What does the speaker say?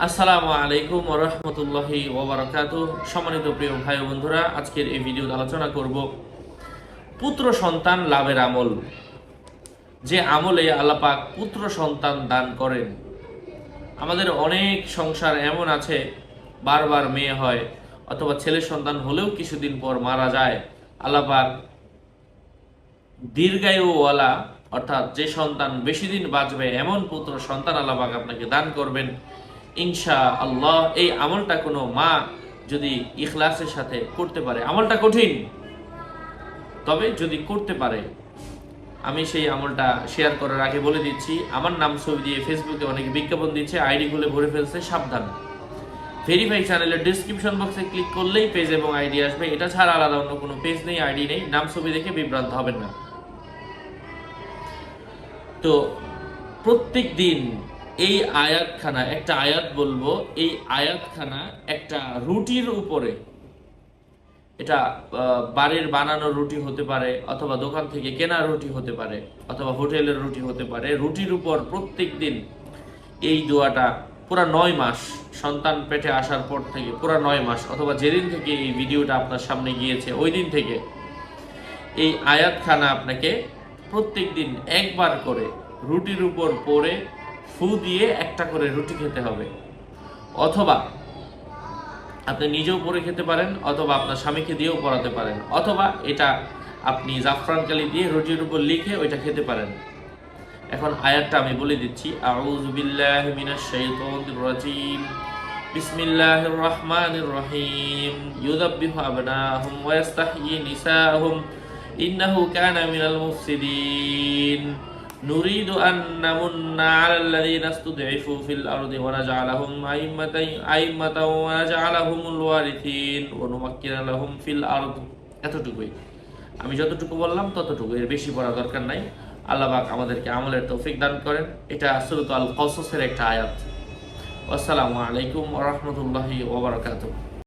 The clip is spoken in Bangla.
আসসালামু আলাইকুম ওয়া রাহমাতুল্লাহি ওয়া বারাকাতুহু। সম্মানিত প্রিয় ভাই ও বন্ধুরা, আজকের এই ভিডিওতে আলোচনা করব পুত্র সন্তান লাভের আমল। যে আমলে আল্লাহ পাক পুত্র সন্তান দান করেন। আমাদের অনেক সংসার এমন আছে বারবার মেয়ে হয় অথবা ছেলে সন্তান হলেও কিছুদিন পর মারা যায়। আল্লাহ পাক দীর্ঘায়ুওয়ালা অর্থাৎ যে সন্তান বেশি দিন বাঁচবে এমন পুত্র সন্তান আল্লাহ পাক আপনাকে দান করবেন ইনশা আল্লাহ। এই আমলটা কোনো মা যদি ইখলাসের সাথে করতে পারে, আমলটা কঠিন, তবে যদি করতে পারে, আমি সেই আমলটা শেয়ার করার আগে বলে দিচ্ছি, আমার নাম ছবি দিয়ে ফেসবুকে অনেকে বিজ্ঞাপন দিচ্ছে, আইডি গুলো ভরে ফেলছে, সাবধান। ভেরিফাই চ্যানেলের ডিসক্রিপশন বক্সে ক্লিক করলেই পেজ এবং আইডি আসবে। এটা ছাড়া আলাদা অন্য কোনো পেজ নেই, আইডি নেই। নাম ছবি দেখে বিভ্রান্ত হবেন না। তো প্রত্যেক দিন এই আয়াতখানা, একটা আয়াত বলবো, এই আয়াতখানা একটা রুটির উপরে, এটা বাড়ির বানানো রুটি হতে পারে অথবা দোকান থেকে কেনা রুটি হতে পারে অথবা হোটেলের রুটি হতে পারে, রুটির উপর প্রত্যেক দিন এই দোয়াটা পুরা 9 মাস, সন্তান পেটে আসার পর থেকে পুরা 9 মাস অথবা যেদিন থেকে এই ভিডিওটা আপনার সামনে গিয়েছে ওই দিন থেকে এই আয়াতখানা আপনাকে প্রত্যেক দিন একবার করে রুটির উপর পরে ফু দিয়ে একটা করে রুটি খেতে হবে। অথবা আপনি নিজেও পরে খেতে পারেন অথবা আপনার স্বামীকে দিয়েও পড়াতে পারেন, অথবা এটা আপনি জাফরান কালি দিয়ে রুটির উপর লিখে ওইটা খেতে পারেন। এখন আয়াতটা আমি বলে দিচ্ছি। আউযু বিল্লাহি মিনাশ শাইতানির রাজীম। বিসমিল্লাহির রহমানির রহিম। ইউযাব্বিহু আবনাহুম ওয়া ইস্তাহয়ী নিসাহুম ইন্নাহু কানা মিনাল মুফসিদিন। নুরিদু আন নামুন্না আলাল্লাযীনা ইসতুদঈফু ফিল আরদি ওয়া নাজআলাহুম আইম্মাতান ওয়া নাজআলাহুমুল ওয়ারিসিন ওয়া নুমাক্কিনা লাহুম ফিল আরদ। এতটুকুই, আমি যতটুকু বললাম ততটুকু, এর বেশি পড়া দরকার নাই। আল্লাহ পাক আমাদেরকে আমলের তৌফিক দান করেন। এটা সূরাতুল কসসের একটা আয়াত। আসসালামু আলাইকুম ওয়া রাহমাতুল্লাহি ওয়া বারাকাতুহু।